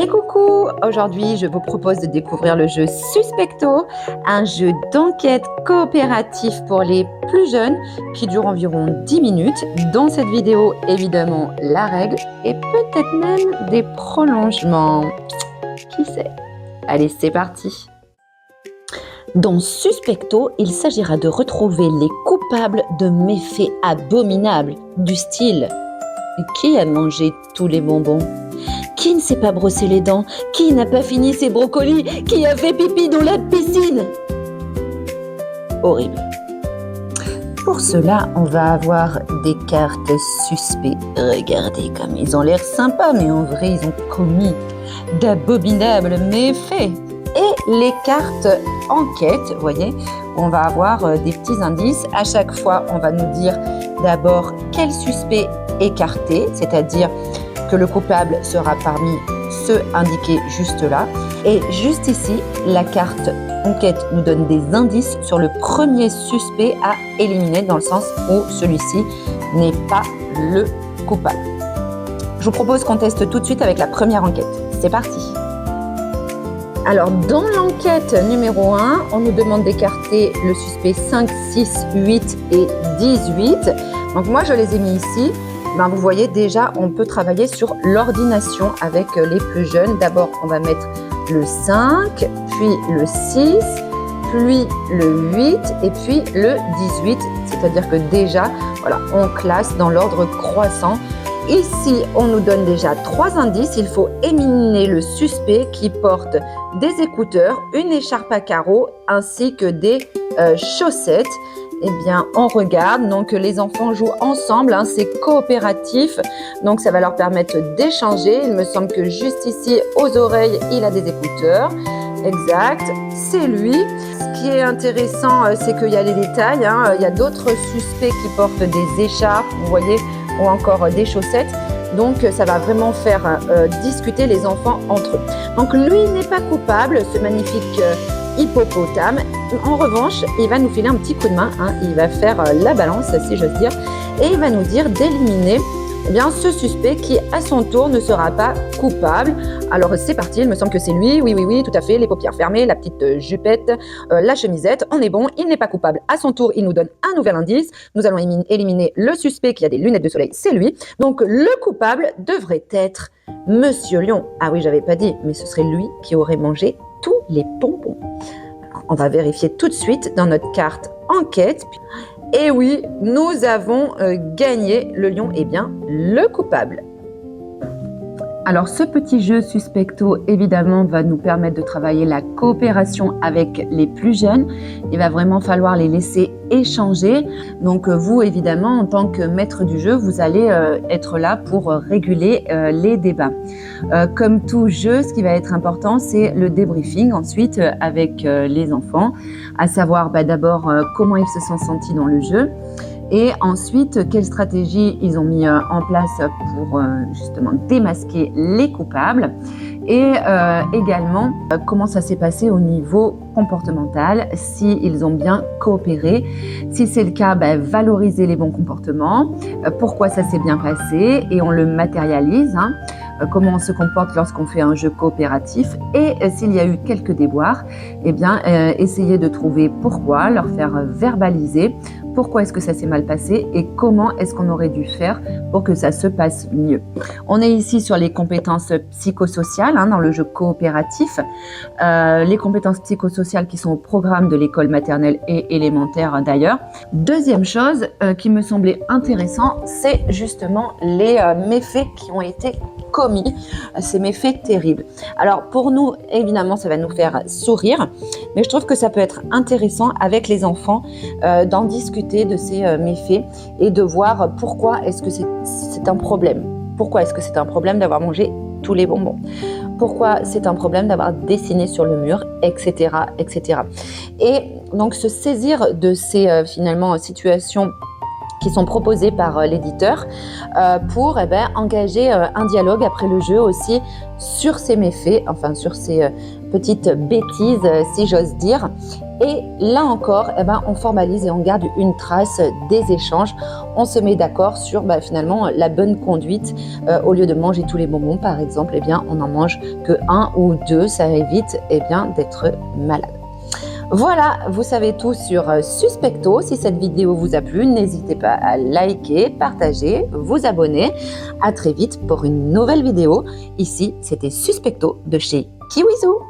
Et coucou! Aujourd'hui, je vous propose de découvrir le jeu Suspecto, un jeu d'enquête coopératif pour les plus jeunes qui dure environ 10 minutes. Dans cette vidéo, évidemment, la règle et peut-être même des prolongements. Qui sait? Allez, c'est parti! Dans Suspecto, il s'agira de retrouver les coupables de méfaits abominables, du style « Qui a mangé tous les bonbons ?» Qui ne s'est pas brossé les dents? Qui n'a pas fini ses brocolis? Qui a fait pipi dans la piscine? Horrible. Pour cela, on va avoir des cartes suspects. Regardez comme ils ont l'air sympas, mais en vrai, ils ont commis d'abominables méfaits. Et les cartes enquête, vous voyez, on va avoir des petits indices. À chaque fois, on va nous dire d'abord quel suspect écarté, c'est-à-dire que le coupable sera parmi ceux indiqués juste là. Et juste ici, la carte enquête nous donne des indices sur le premier suspect à éliminer, dans le sens où celui-ci n'est pas le coupable. Je vous propose qu'on teste tout de suite avec la première enquête. C'est parti! Alors, dans l'enquête numéro 1, on nous demande d'écarter le suspect 5, 6, 8 et 18. Donc moi, je les ai mis ici. Vous voyez déjà, on peut travailler sur l'ordination avec les plus jeunes. D'abord, on va mettre le 5, puis le 6, puis le 8 et puis le 18. C'est-à-dire que déjà, voilà, on classe dans l'ordre croissant. Ici, on nous donne déjà 3 indices. Il faut éliminer le suspect qui porte des écouteurs, une écharpe à carreaux ainsi que des chaussettes. Eh bien, on regarde. Donc, les enfants jouent ensemble. C'est coopératif. Donc, ça va leur permettre d'échanger. Il me semble que juste ici, aux oreilles, il a des écouteurs. Exact. C'est lui. Ce qui est intéressant, c'est qu'il y a les détails. Il y a d'autres suspects qui portent des écharpes, vous voyez, ou encore des chaussettes. Donc, ça va vraiment faire discuter les enfants entre eux. Donc, lui n'est pas coupable, ce magnifique hippopotame. En revanche, il va nous filer un petit coup de main. Il va faire la balance, si j'ose dire. Et il va nous dire d'éliminer ce suspect qui, à son tour, ne sera pas coupable. Alors, c'est parti. Il me semble que c'est lui. Oui, tout à fait. Les paupières fermées, la petite jupette, la chemisette. On est bon. Il n'est pas coupable. À son tour, il nous donne un nouvel indice. Nous allons éliminer le suspect qui a des lunettes de soleil. C'est lui. Donc, le coupable devrait être Monsieur Lion. Ah oui, j'avais pas dit, mais ce serait lui qui aurait mangé tous les bonbons. On va vérifier tout de suite dans notre carte enquête. Et oui, nous avons gagné. Le lion est bien le coupable. Alors, ce petit jeu Suspecto, évidemment, va nous permettre de travailler la coopération avec les plus jeunes. Il va vraiment falloir les laisser échanger. Donc, vous, évidemment, en tant que maître du jeu, vous allez être là pour réguler les débats. Comme tout jeu, ce qui va être important, c'est le débriefing ensuite avec les enfants, à savoir d'abord comment ils se sont sentis dans le jeu. Et ensuite, quelle stratégie ils ont mis en place pour justement démasquer les coupables. Et également, comment ça s'est passé au niveau comportemental, s'ils ont bien coopéré. Si c'est le cas, valoriser les bons comportements, pourquoi ça s'est bien passé, et on le matérialise. Comment on se comporte lorsqu'on fait un jeu coopératif, et s'il y a eu quelques déboires, essayer de trouver pourquoi, leur faire verbaliser pourquoi est-ce que ça s'est mal passé et comment est-ce qu'on aurait dû faire pour que ça se passe mieux. On est ici sur les compétences psychosociales dans le jeu coopératif. Les compétences psychosociales qui sont au programme de l'école maternelle et élémentaire d'ailleurs. Deuxième chose qui me semblait intéressant, c'est justement les méfaits qui ont été commis, ces méfaits terribles. Alors pour nous, évidemment, ça va nous faire sourire, mais je trouve que ça peut être intéressant avec les enfants d'en discuter de ces méfaits et de voir pourquoi est-ce que c'est un problème. Pourquoi est-ce que c'est un problème d'avoir mangé tous les bonbons? Pourquoi c'est un problème d'avoir dessiné sur le mur, etc., etc. Et donc se saisir de ces finalement situations qui sont proposées par l'éditeur pour engager un dialogue après le jeu aussi sur ces méfaits, enfin sur ces petites bêtises, si j'ose dire, Et là encore, on formalise et on garde une trace des échanges. On se met d'accord sur finalement la bonne conduite. Au lieu de manger tous les bonbons, par exemple, on n'en mange que 1 ou 2. Ça évite d'être malade. Voilà, vous savez tout sur Suspecto. Si cette vidéo vous a plu, n'hésitez pas à liker, partager, vous abonner. À très vite pour une nouvelle vidéo. Ici, c'était Suspecto de chez Kiwizoo.